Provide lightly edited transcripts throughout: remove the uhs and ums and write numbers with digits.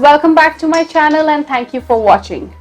welcome back to my channel and thank you for watching.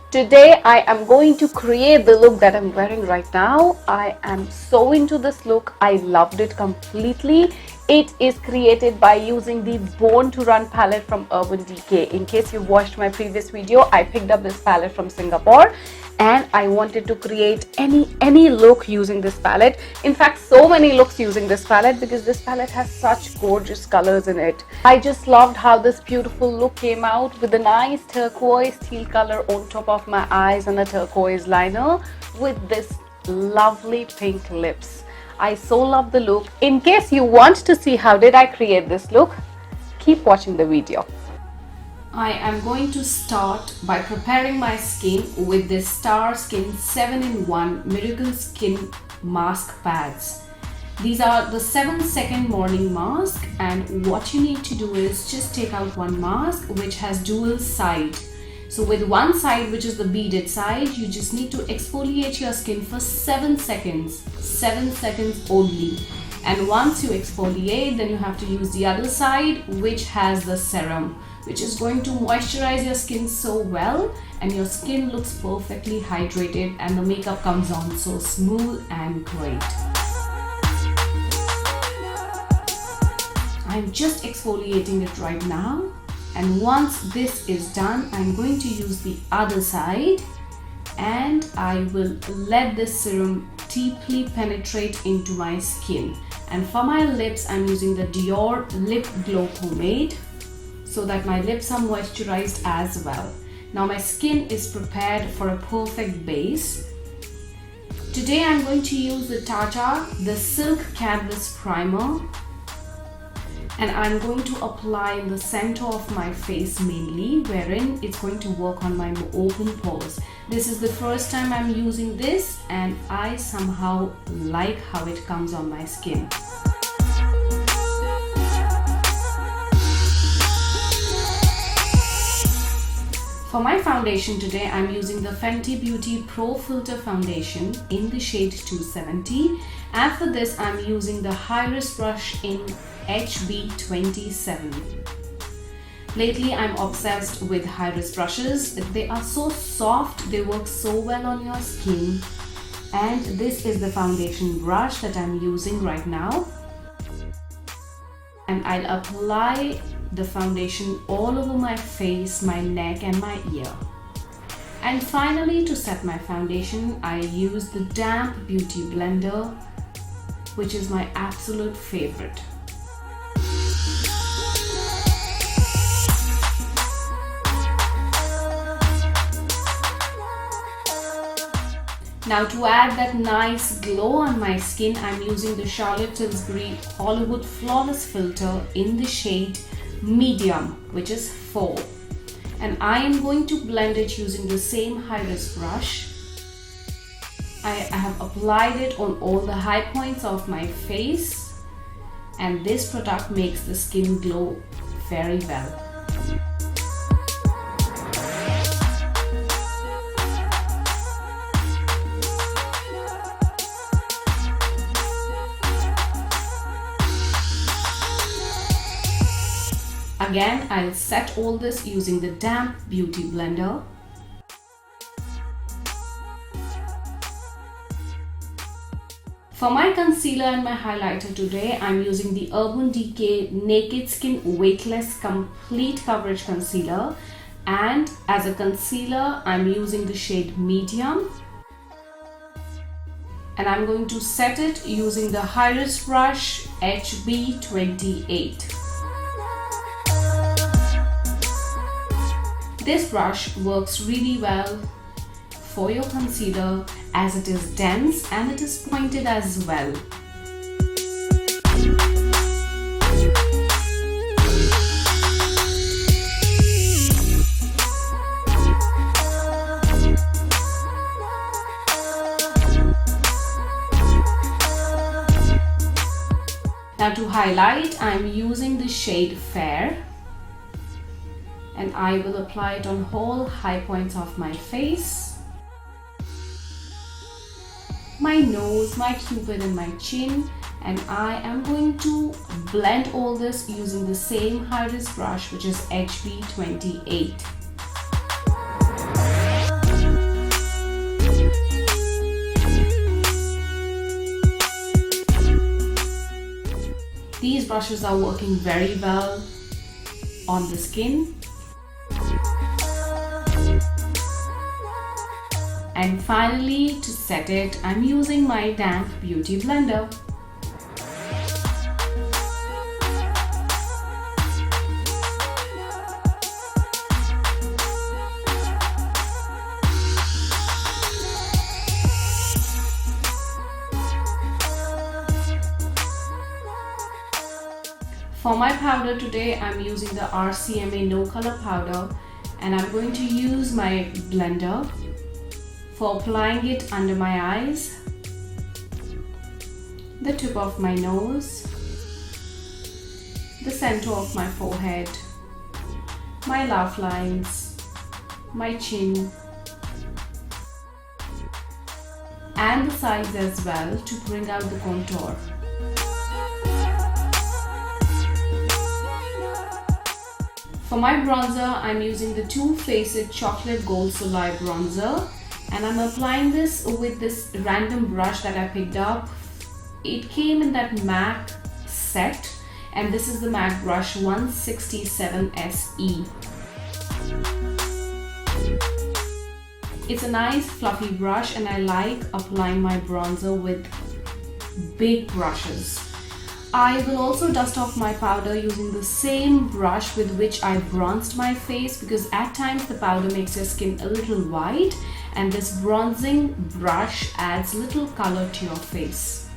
Today I am going to create the look that I'm wearing right now. I am so into this look. I loved it completely. It is created by using the Born to Run palette from Urban Decay. In case you watched my previous video, I picked up this palette from Singapore and I wanted to create any look using this palette. In fact, so many looks using this palette because this palette has such gorgeous colors in it. I just loved how this beautiful look came out with a nice turquoise teal color on top of my eyes and a turquoise liner with this lovely pink lips. I so love the look. In case you want to see how did I create this look, keep watching the video. I am going to start by preparing my skin with this Starskin 7-in-1 Miracle Skin Mask Pads. These are the 7-second morning mask, and what you need to do is just take out one mask which has dual side. So with one side, which is the beaded side, you just need to exfoliate your skin for 7 seconds. 7 seconds only. And once you exfoliate, then you have to use the other side which has the serum, which is going to moisturize your skin so well and your skin looks perfectly hydrated and the makeup comes on so smooth and great. I'm just exfoliating it right now, and once this is done, I'm going to use the other side and I will let this serum deeply penetrate into my skin. And for my lips, I'm using the Dior Lip Glow Pomade so that my lips are moisturized as well. Now my skin is prepared for a perfect base. Today I'm going to use the Tatcha, the Silk Canvas Primer, and I'm going to apply in the center of my face mainly, wherein it's going to work on my open pores. This is the first time I'm using this and I somehow like how it comes on my skin. For my foundation today, I'm using the Fenty Beauty Pro Filter Foundation in the shade 270, and for this I'm using the Heiress brush in HB27. Lately I'm obsessed with Heiress brushes. They are so soft, they work so well on your skin, and this is the foundation brush that I'm using right now. And I'll apply the foundation all over my face, my neck and my ear. And finally, to set my foundation, I use the damp beauty blender, which is my absolute favorite. Now to add that nice glow on my skin, I'm using the Charlotte Tilsbury Hollywood Flawless Filter in the shade Medium, which is 4. And I am going to blend it using the same Heiress brush. I have applied it on all the high points of my face, and this product makes the skin glow very well. Again, I'll set all this using the damp beauty blender. For my concealer and my highlighter today, I'm using the Urban Decay Naked Skin Weightless Complete Coverage Concealer, and as a concealer, I'm using the shade Medium. And I'm going to set it using the Heiress brush HB28. This brush works really well for your concealer as it is dense and it is pointed as well. Now to highlight, I'm using the shade Fair, and I will apply it on all high points of my face, my nose, my cupid and my chin, and I am going to blend all this using the same Heiress brush, which is HB28. These brushes are working very well on the skin. And finally, to set it, I'm using my damp beauty blender. For my powder today, I'm using the RCMA No Color powder, and I'm going to use my blender for applying it under my eyes, the tip of my nose, the center of my forehead, my laugh lines, my chin, and the sides as well to bring out the contour. For my bronzer, I'm using the Too Faced Chocolate Gold Soleil Bronzer, and I'm applying this with this random brush that I picked up. It came in that MAC set, and this is the MAC brush 167 SE. It's a nice fluffy brush, and I like applying my bronzer with big brushes. I will also dust off my powder using the same brush with which I bronzed my face, because at times the powder makes your skin a little white, and this bronzing brush adds little color to your face.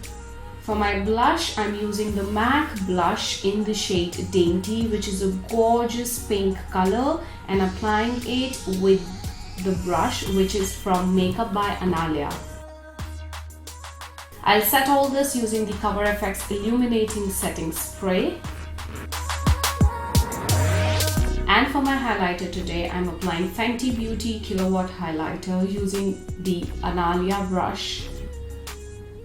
For my blush, I'm using the MAC blush in the shade Dainty, which is a gorgeous pink color, and applying it with the brush which is from Makeup by Annalia. I'll set all this using the Coverfx Illuminating Setting Spray. And for my highlighter today, I'm applying Fenty Beauty Killawatt highlighter using the annalia brush,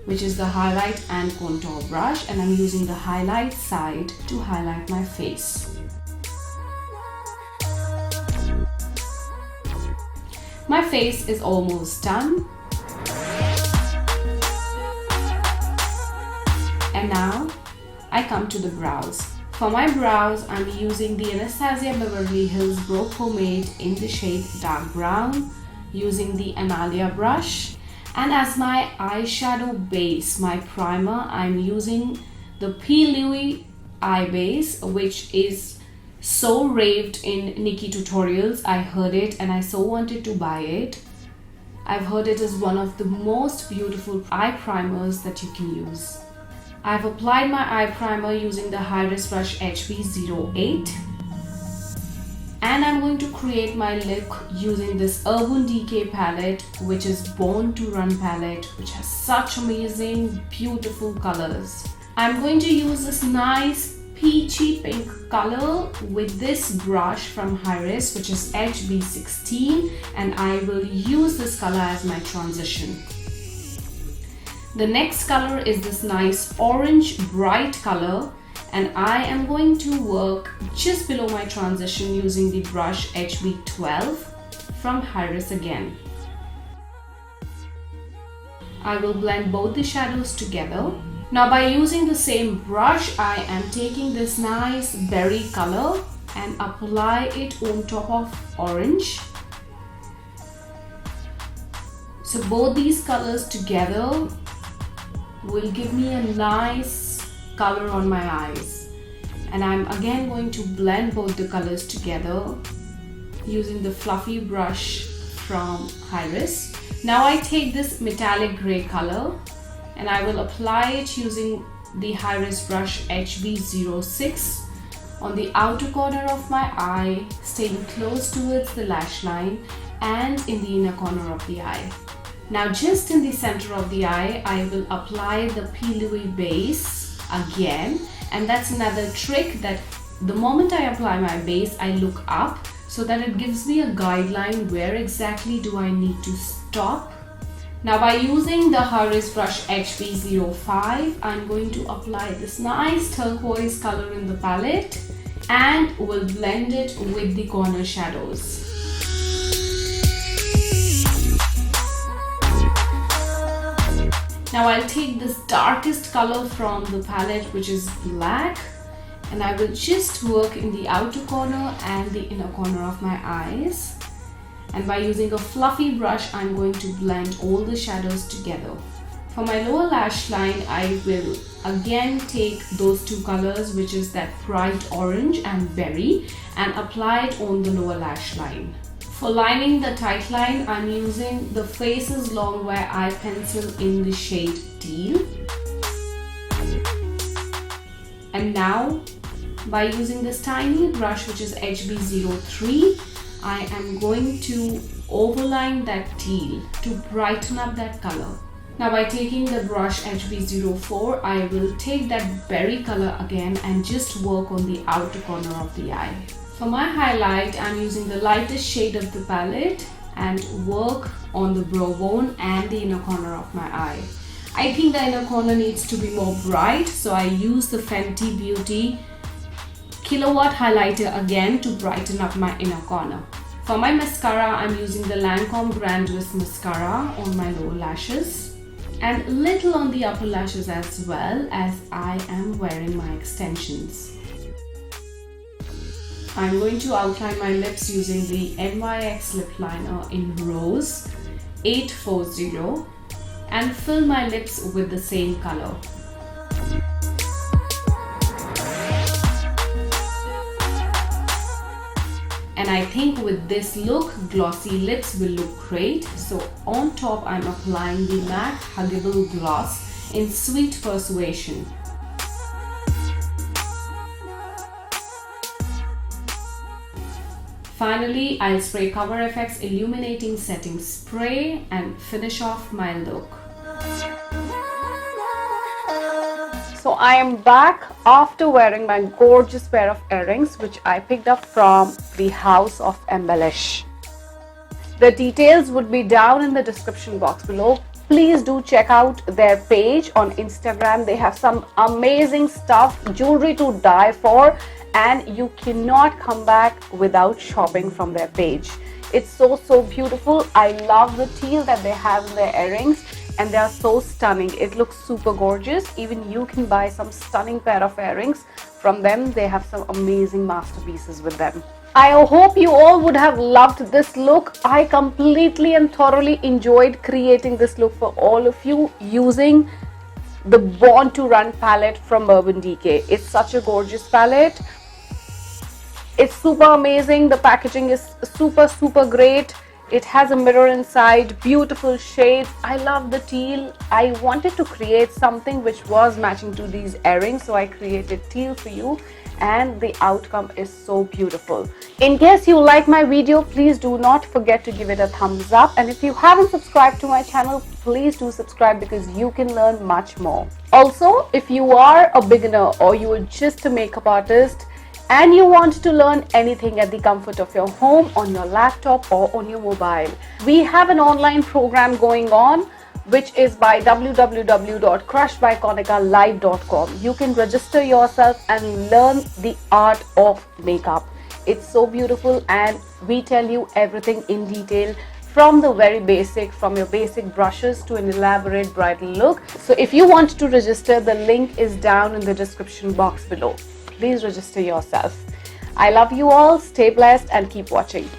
which is the highlight and contour brush, and I'm using the highlight side to highlight my face. My face is almost done. And now I come to the brows. For my brows, I'm using the Anastasia Beverly Hills Brow Pomade in the shade Dark Brown using the annalia brush. And as my eyeshadow base, my primer, I'm using the P. Louis eye base, which is so raved in Nikki tutorials. I heard it and I so wanted to buy it. I've heard it is one of the most beautiful eye primers that you can use. I've applied my eye primer using the Heiress brush HB08, and I'm going to create my look using this Urban Decay palette, which is Born to Run palette, which has such amazing beautiful colors. I'm going to use this nice peachy pink color with this brush from Heiress, which is HB16, and I will use this color as my transition. The next color is this nice orange bright color, and I am going to work just below my transition using the brush HB12 from Heiress again. I will blend both the shadows together. Now by using the same brush, I am taking this nice berry color and apply it on top of orange. So both these colors together will give me a nice color on my eyes, and I'm again going to blend both the colors together using the fluffy brush from Heiress. Now I take this metallic gray color and I will apply it using the Heiress brush HB06 on the outer corner of my eye, staying close towards the lash line and in the inner corner of the eye. Now just in the center of the eye, I will apply the P. Louis base again, and that's another trick, that the moment I apply my base, I look up so that it gives me a guideline where exactly do I need to stop Now by using the Heiress brush HB05, I'm going to apply this nice turquoise color in the palette and will blend it with the corner shadows. Now I'll take this darkest color from the palette, which is black, and I will just work in the outer corner and the inner corner of my eyes. And by using a fluffy brush, I'm going to blend all the shadows together. For my lower lash line, I will again take those two colors, which is that bright orange and berry, and apply it on the lower lash line. For lining the tight line, I'm using the Faces Longwear eye pencil in the shade teal. And now, by using this tiny brush, which is HB03, I am going to overline that teal to brighten up that color. Now by taking the brush HB04, I will take that berry color again and just work on the outer corner of the eye. For my highlight, I'm using the lightest shade of the palette and work on the brow bone and the inner corner of my eye. I think the inner corner needs to be more bright, so I use the Fenty Beauty Killawatt highlighter again to brighten up my inner corner. For my mascara, I'm using the Lancome Grandiose mascara on my lower lashes and little on the upper lashes as well, as I am wearing my extensions. I'm going to outline my lips using the NYX lip liner in Rose 840 and fill my lips with the same color. And I think with this look, glossy lips will look great. So on top, I'm applying the MAC Huggable Gloss in Sweet Persuasion. Finally, I'll spray Coverfx Illuminating Setting Spray and finish off my look. So I am back after wearing my gorgeous pair of earrings, which I picked up from the House of Embellish. The details would be down in the description box below. Please do check out their page on Instagram. They have some amazing stuff, jewelry to die for, and you cannot come back without shopping from their page. It's so beautiful. I love the teal that they have in their earrings, and they are so stunning. It looks super gorgeous. Even you can buy some stunning pair of earrings from them. They have some amazing masterpieces with them. I hope you all would have loved this look. I completely and thoroughly enjoyed creating this look for all of you using the Born to Run palette from Urban Decay. It's such a gorgeous palette. It's super amazing. The packaging is super great. It has a mirror inside, beautiful shades. I love the teal. I wanted to create something which was matching to these earrings, so I created teal for you, and the outcome is so beautiful. In case you like my video, please do not forget to give it a thumbs up, and if you haven't subscribed to my channel, please do subscribe because you can learn much more. Also, if you are a beginner or you are just a makeup artist and you want to learn anything at the comfort of your home, on your laptop or on your mobile, we have an online program going on, which is by www.krushhbykonicalive.com. You can register yourself and learn the art of makeup. It's so beautiful, and we tell you everything in detail, from the very basic, from your basic brushes to an elaborate bridal look. So if you want to register, the link is down in the description box below. Please register yourself. I love you all. Stay blessed and keep watching.